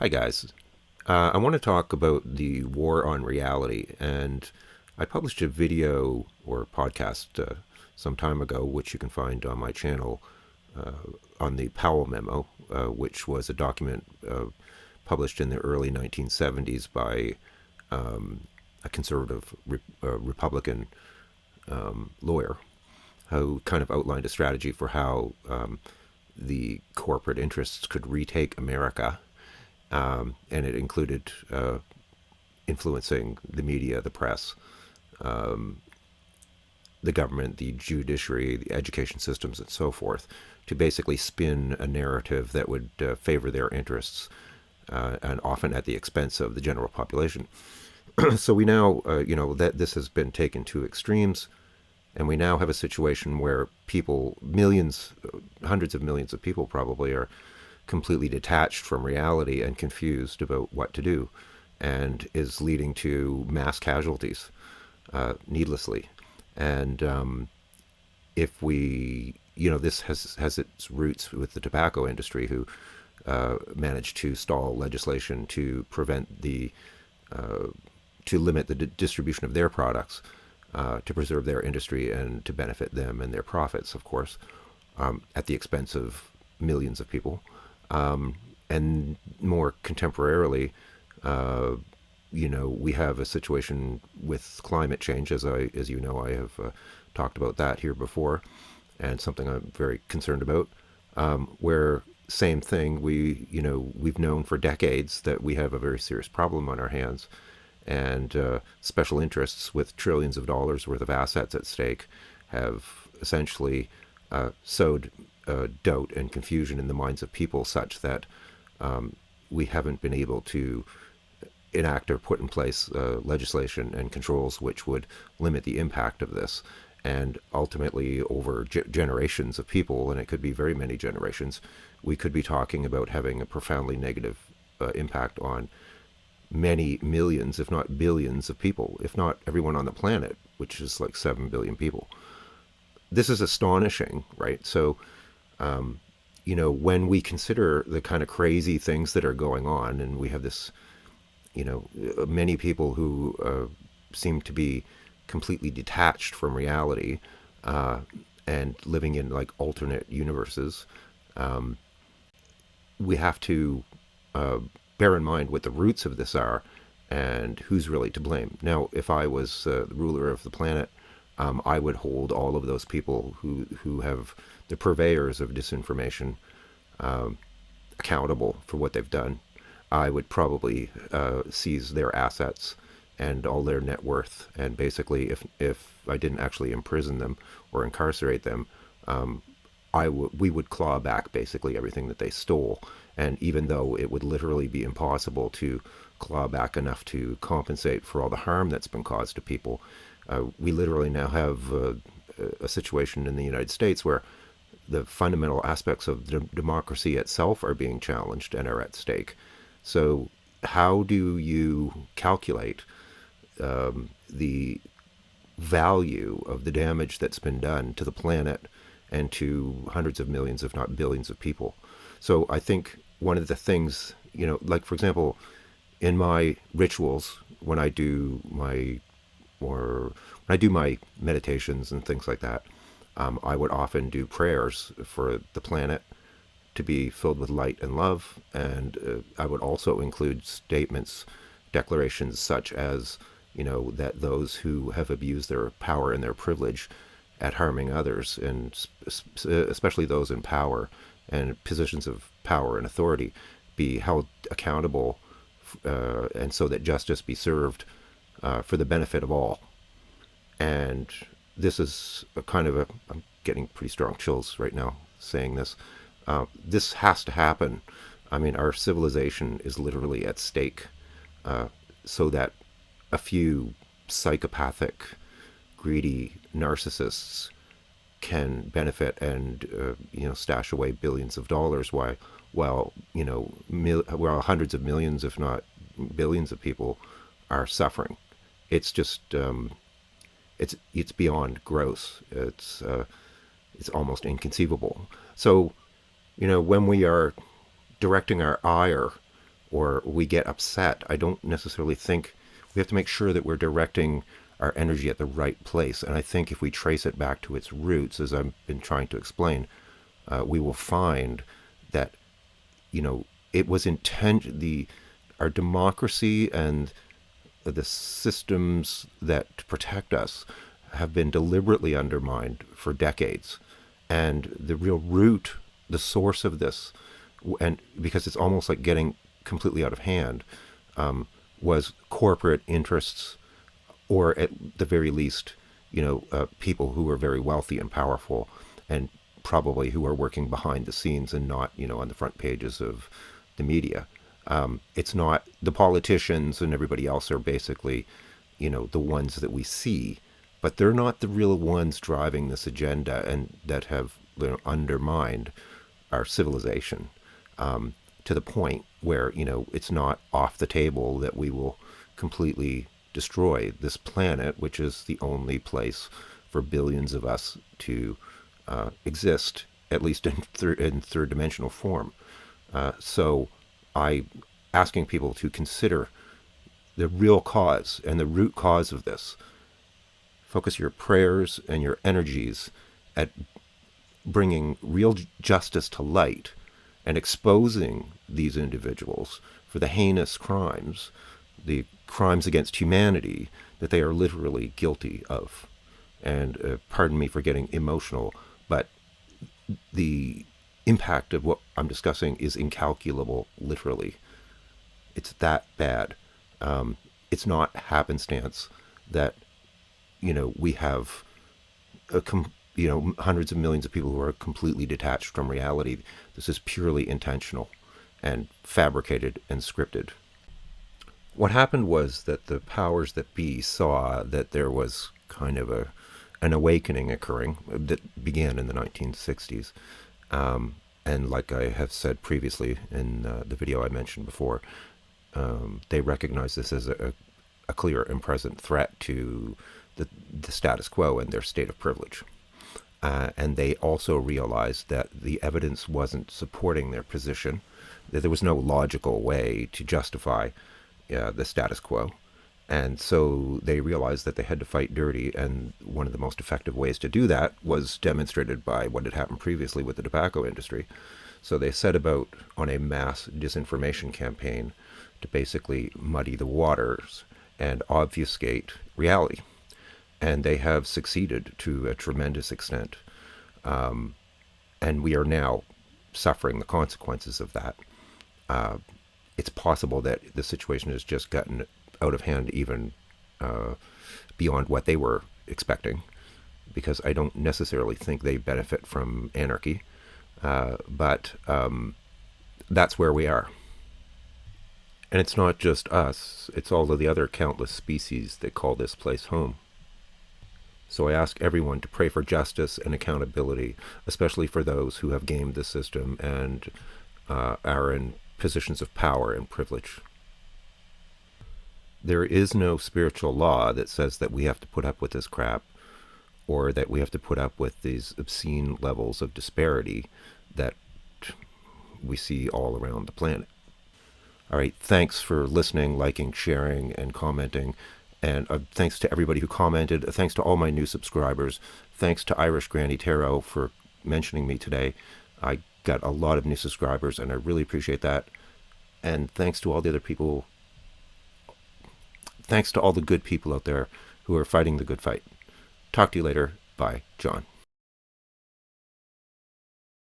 Hi, guys. I want to talk about the war on reality. And I published a video or podcast some time ago, which you can find on my channel on the Powell Memo, which was a document published in the early 1970s by a conservative Republican lawyer who kind of outlined a strategy for how the corporate interests could retake America, and it included influencing the media, the press, the government, the judiciary, the education systems, and so forth, to basically spin a narrative that would favor their interests, and often at the expense of the general population. So we now, that this has been taken to extremes, and we now have a situation where people, millions, hundreds of millions of people probably, are completely detached from reality and confused about what to do, and is leading to mass casualties needlessly. And if we, this has its roots with the tobacco industry, who managed to stall legislation to prevent to limit the distribution of their products, to preserve their industry and to benefit them and their profits, of course, at the expense of millions of people. And more contemporarily, we have a situation with climate change, as I have talked about that here before, and something I'm very concerned about. Where same thing, we've known for decades that we have a very serious problem on our hands, and special interests with trillions of dollars worth of assets at stake have essentially sowed doubt and confusion in the minds of people, such that we haven't been able to enact or put in place legislation and controls which would limit the impact of this. And ultimately, over generations of people, and it could be very many generations, we could be talking about having a profoundly negative impact on many millions, if not billions of people, if not everyone on the planet, which is like 7 billion people. This is astonishing, right? So, when we consider the kind of crazy things that are going on, and we have this, many people who seem to be completely detached from reality, and living in like alternate universes, we have to bear in mind what the roots of this are and who's really to blame. Now, if I was the ruler of the planet, I would hold all of those people who have the purveyors of disinformation accountable for what they've done. I would probably seize their assets and all their net worth, and basically, if I didn't actually imprison them or incarcerate them, we would claw back basically everything that they stole. And even though it would literally be impossible to claw back enough to compensate for all the harm that's been caused to people, we literally now have a situation in the United States where the fundamental aspects of democracy itself are being challenged and are at stake. So how do you calculate the value of the damage that's been done to the planet and to hundreds of millions, if not billions of people? So I think one of the things, like for example, in my rituals, when I do my meditations and things like that, I would often do prayers for the planet to be filled with light and love, and I would also include statements, declarations such as, that those who have abused their power and their privilege at harming others, and especially those in power and positions of power and authority, be held accountable, and so that justice be served for the benefit of all. And this is I'm getting pretty strong chills right now saying this. This has to happen. I mean, our civilization is literally at stake, so that a few psychopathic, greedy narcissists can benefit and stash away billions of dollars, while hundreds of millions, if not billions, of people are suffering. It's just it's beyond gross. It's almost inconceivable. So when we are directing our ire or we get upset, I don't necessarily think we have to make sure that we're directing our energy at the right place. And I think if we trace it back to its roots, as I've been trying to explain, we will find that, it was our democracy and the systems that protect us have been deliberately undermined for decades. And the real root, the source of this, and because it's almost like getting completely out of hand, was corporate interests, or at the very least, people who were very wealthy and powerful, and probably who are working behind the scenes and not, on the front pages of the media. It's not the politicians, and everybody else are basically, the ones that we see, but they're not the real ones driving this agenda and that have undermined our civilization, to the point where, it's not off the table that we will completely destroy this planet, which is the only place for billions of us to exist, at least in third dimensional form. So I asking people to consider the real cause and the root cause of this. Focus your prayers and your energies at bringing real justice to light and exposing these individuals for the heinous crimes, the crimes against humanity that they are literally guilty of. And pardon me for getting emotional, but the impact of what I'm discussing is incalculable, literally. It's that bad. It's not happenstance that, we have hundreds of millions of people who are completely detached from reality. This is purely intentional and fabricated and scripted. What happened was that the powers that be saw that there was kind of an awakening occurring that began in the 1960s. And like I have said previously in the video I mentioned before, they recognized this as a clear and present threat to the status quo and their state of privilege. And they also realized that the evidence wasn't supporting their position, that there was no logical way to justify the status quo. And so they realized that they had to fight dirty, and one of the most effective ways to do that was demonstrated by what had happened previously with the tobacco industry. So they set about on a mass disinformation campaign to basically muddy the waters and obfuscate reality. And they have succeeded to a tremendous extent. And we are now suffering the consequences of that. It's possible that the situation has just gotten out of hand even beyond what they were expecting, because I don't necessarily think they benefit from anarchy. But that's where we are. And it's not just us, it's all of the other countless species that call this place home. So I ask everyone to pray for justice and accountability, especially for those who have gamed the system and are in positions of power and privilege. There is no spiritual law that says that we have to put up with this crap, or that we have to put up with these obscene levels of disparity that we see all around the planet. All right, thanks for listening, liking, sharing, and commenting. And thanks to everybody who commented. Thanks to all my new subscribers. Thanks to Irish Granny Tarot for mentioning me today. I got a lot of new subscribers, and I really appreciate that. And thanks to all the other people. Thanks to all the good people out there who are fighting the good fight. Talk to you later. Bye, John.